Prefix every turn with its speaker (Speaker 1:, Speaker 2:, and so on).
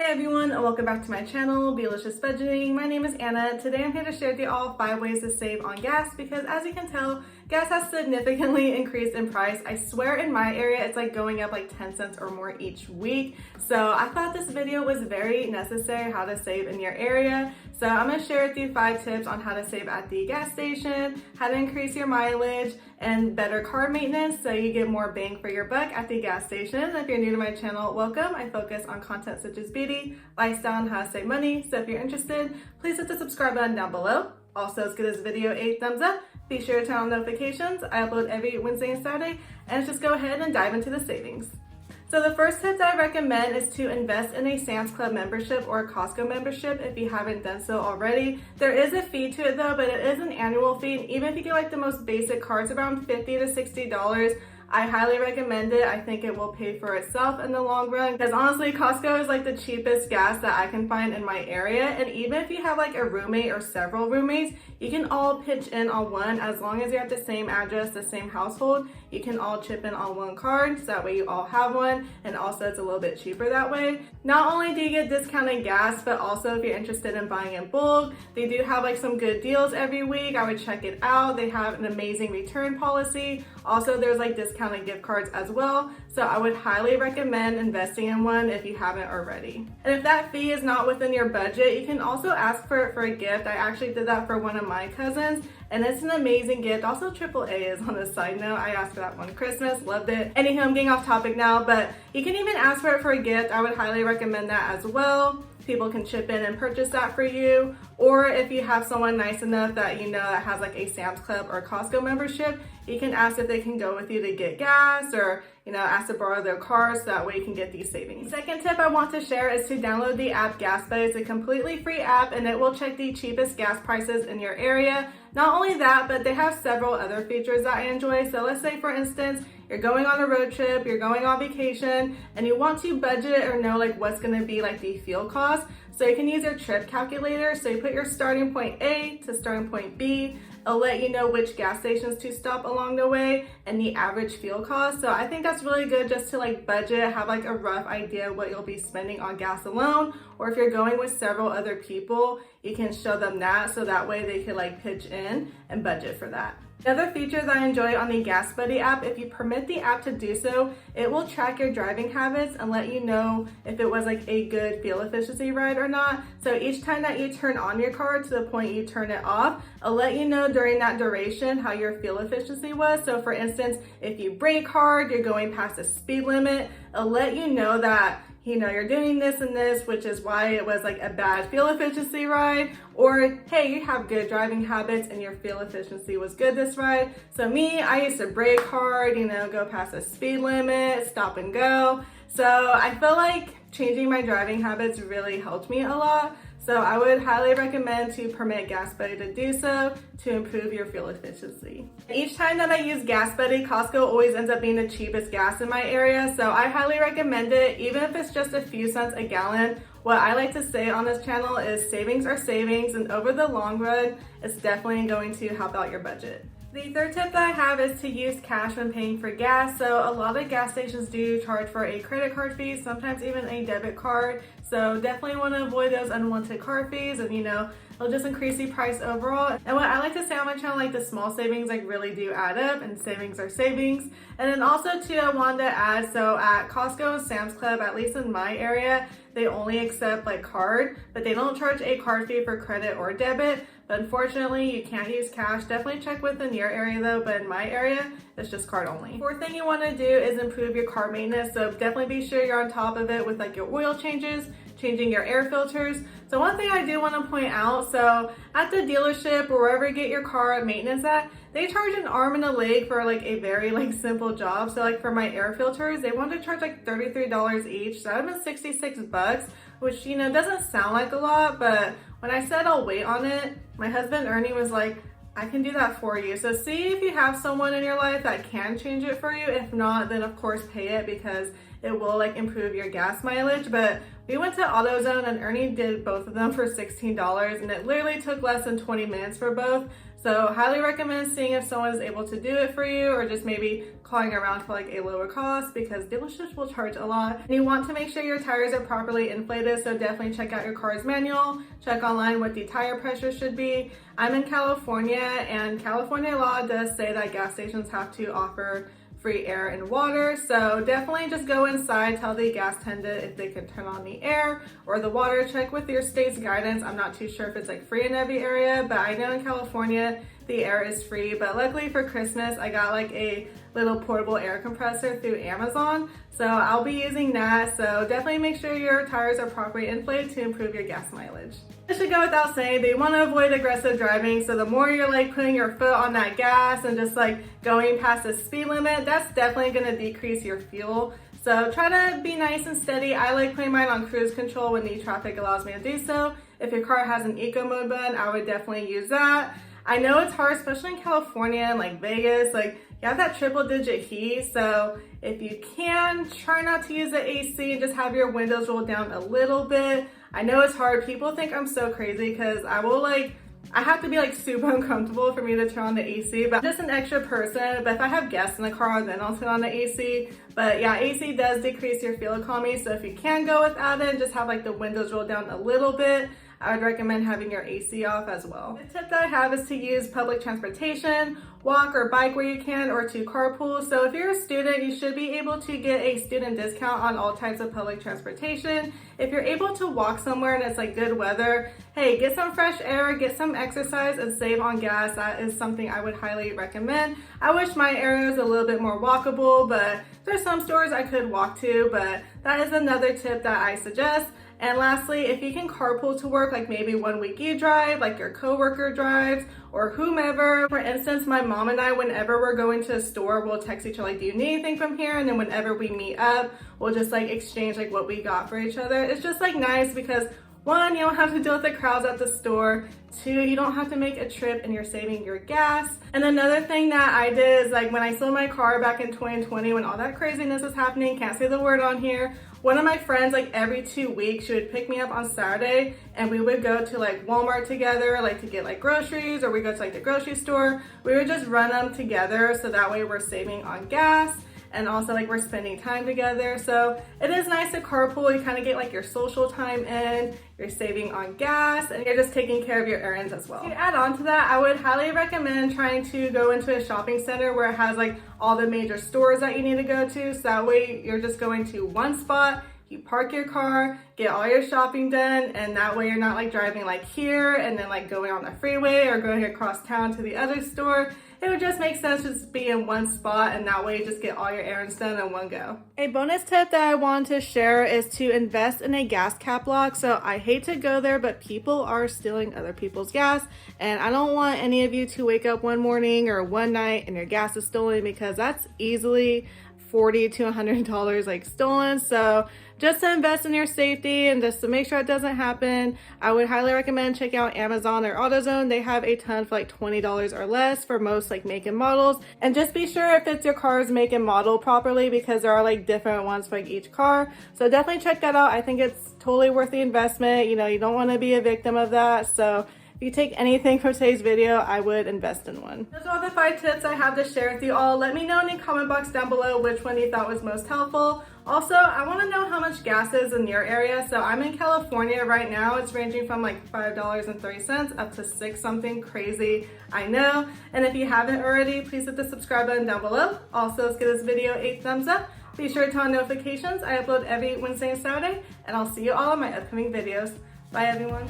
Speaker 1: Hey everyone, and welcome back to my channel, Delicious Budgeting. My name is Anna. Today I'm here to share with you all 5 ways to save on gas because as you can tell, gas has significantly increased in price. I swear in my area, it's like going up like 10 cents or more each week. So I thought this video was very necessary, how to save in your area. So I'm gonna share with you 5 tips on how to save at the gas station, how to increase your mileage, and better car maintenance so you get more bang for your buck at the gas station. If you're new to my channel, welcome. I focus on content such as beauty, lifestyle, and how to save money. So if you're interested, please hit the subscribe button down below. Also, let's give this video a thumbs up. Be sure to turn on notifications. I upload every Wednesday and Saturday, and let's just go ahead and dive into the savings. So the first tip that I recommend is to invest in a Sam's Club membership or a Costco membership if you haven't done so already. There is a fee to it though, but it is an annual fee. And even if you get like the most basic cards, around $50 to $60, I highly recommend it. I think it will pay for itself in the long run because honestly, Costco is like the cheapest gas that I can find in my area. And even if you have like a roommate or several roommates, you can all pitch in on one. As long as you're at the same address, the same household, you can all chip in on one card. So that way you all have one. And also it's a little bit cheaper that way. Not only do you get discounted gas, but also if you're interested in buying in bulk, they do have like some good deals every week. I would check it out. They have an amazing return policy. Also, there's like discounted gift cards as well. So I would highly recommend investing in one if you haven't already. And if that fee is not within your budget, you can also ask for it for a gift. I actually did that for one of my cousins and it's an amazing gift. Also AAA is on a side note. I asked for that one Christmas, loved it. Anywho, I'm getting off topic now, but you can even ask for it for a gift. I would highly recommend that as well. People can chip in and purchase that for you. Or if you have someone nice enough that you know that has like a Sam's Club or Costco membership, you can ask if they can go with you to get gas or ask to borrow their car so that way you can get these savings. Second tip I want to share is to download the app Gas Buddy. It's a completely free app and it will check the cheapest gas prices in your area. Not only that, but they have several other features that I enjoy. So let's say for instance, you're going on a road trip, you're going on vacation, and you want to budget or know like what's gonna be like the fuel cost. So you can use your trip calculator. So you put your starting point A to starting point B. It'll let you know which gas stations to stop along the way and the average fuel cost. So I think that's really good just to like budget, have like a rough idea what you'll be spending on gas alone. Or if you're going with several other people, you can show them that so that way they can like pitch in and budget for that. Another feature that I enjoy on the Gas Buddy app, if you permit the app to do so, it will track your driving habits and let you know if it was like a good fuel efficiency ride or not. So each time that you turn on your car to the point you turn it off, it'll let you know during that duration how your fuel efficiency was. So for instance, if you brake hard, you're going past the speed limit, it'll let you know that you're doing this and this, which is why it was like a bad fuel efficiency ride. Or, hey, you have good driving habits and your fuel efficiency was good this ride. So me, I used to brake hard, go past the speed limit, stop and go. So I feel like changing my driving habits really helped me a lot. So I would highly recommend to permit Gas Buddy to do so to improve your fuel efficiency. Each time that I use Gas Buddy, Costco always ends up being the cheapest gas in my area. So I highly recommend it, even if it's just a few cents a gallon. What I like to say on this channel is savings are savings, and over the long run, it's definitely going to help out your budget. The third tip that I have is to use cash when paying for gas. So a lot of gas stations do charge for a credit card fee, sometimes even a debit card. So definitely want to avoid those unwanted card fees and it'll just increase the price overall. And what I like to say on my channel, like the small savings like really do add up and savings are savings. And then also too, I wanted to add, so at Costco and Sam's Club, at least in my area, they only accept like card, but they don't charge a card fee for credit or debit. But unfortunately, you can't use cash. Definitely check within your area though, but in my area, it's just card only. Fourth thing you want to do is improve your car maintenance. So definitely be sure you're on top of it with like your oil changes, changing your air filters. So one thing I do want to point out, so at the dealership or wherever you get your car maintenance at, they charge an arm and a leg for like a very like simple job. So like for my air filters, they want to charge like $33 each. So that would have been 66 bucks, which doesn't sound like a lot, but when I said I'll wait on it, my husband Ernie was like, I can do that for you. So see if you have someone in your life that can change it for you. If not, then of course pay it because it will like improve your gas mileage. But we went to AutoZone and Ernie did both of them for $16, and it literally took less than 20 minutes for both. So highly recommend seeing if someone is able to do it for you, or just maybe calling around for like a lower cost, because dealerships will charge a lot. And you want to make sure your tires are properly inflated, so definitely check out your car's manual, check online what the tire pressure should be. I'm in California, and California law does say that gas stations have to offer free air and water, so definitely just go inside, tell the gas attendant if they can turn on the air or the water. Check with your state's guidance. I'm not too sure if it's like free in every area, but I know in California the air is free. But luckily for Christmas I got like a little portable air compressor through Amazon, so I'll be using that. So definitely make sure your tires are properly inflated to improve your gas mileage. It should go without saying that you want to avoid aggressive driving, so the more you're like putting your foot on that gas and just like going past the speed limit, that's definitely going to decrease your fuel. So try to be nice and steady. I like putting mine on cruise control when the traffic allows me to do so. If your car has an eco mode button, I would definitely use that. I know it's hard, especially in California and like Vegas, like you have that triple digit heat, so if you can, try not to use the AC and just have your windows rolled down a little bit. I know it's hard. People think I'm so crazy because I have to be like super uncomfortable for me to turn on the AC, but I'm just an extra person. But if I have guests in the car, then I'll turn on the AC. But yeah, AC does decrease your fuel economy, so if you can go without it and just have like the windows rolled down a little bit, I would recommend having your AC off as well. The tip that I have is to use public transportation, walk or bike where you can, or to carpool. So if you're a student, you should be able to get a student discount on all types of public transportation. If you're able to walk somewhere and it's like good weather, hey, get some fresh air, get some exercise, and save on gas. That is something I would highly recommend. I wish my area was a little bit more walkable, but there's some stores I could walk to, but that is another tip that I suggest. And lastly, if you can carpool to work, like maybe 1 week you drive, like your coworker drives, or whomever. For instance, my mom and I, whenever we're going to a store, we'll text each other like, do you need anything from here? And then whenever we meet up, we'll just like exchange like what we got for each other. It's just like nice because 1, you don't have to deal with the crowds at the store. 2, you don't have to make a trip and you're saving your gas. And another thing that I did is like when I sold my car back in 2020, when all that craziness was happening, can't say the word on here, one of my friends, like every 2 weeks, she would pick me up on Saturday and we would go to like Walmart together, like to get like groceries, or we go to like the grocery store. We would just run them together, so that way we're saving on gas. And also like we're spending time together. So it is nice to carpool. You kind of get like your social time in, you're saving on gas, and you're just taking care of your errands as well. To add on to that, I would highly recommend trying to go into a shopping center where it has like all the major stores that you need to go to. So that way you're just going to one spot, you park your car, get all your shopping done, and that way you're not like driving like here and then like going on the freeway or going across town to the other store. It would just make sense to just be in one spot, and that way you just get all your errands done in one go. A bonus tip that I wanted to share is to invest in a gas cap lock. So I hate to go there, but people are stealing other people's gas, and I don't want any of you to wake up one morning or one night and your gas is stolen, because that's easily $40 to $100 like stolen. So just to invest in your safety and just to make sure it doesn't happen, I would highly recommend checking out Amazon or AutoZone. They have a ton for like $20 or less for most like make and models. And just be sure if it's your car's make and model properly, because there are like different ones for like each car. So definitely check that out. I think it's totally worth the investment. You know, you don't want to be a victim of that. So if you take anything from today's video, I would invest in one. Those are all the 5 tips I have to share with you all. Let me know in the comment box down below which one you thought was most helpful. Also, I want to know how much gas is in your area. So I'm in California right now. It's ranging from like $5.30 up to $6 something crazy, I know. And if you haven't already, please hit the subscribe button down below. Also, let's give this video a thumbs up. Be sure to turn on notifications. I upload every Wednesday and Saturday, and I'll see you all in my upcoming videos. Bye everyone.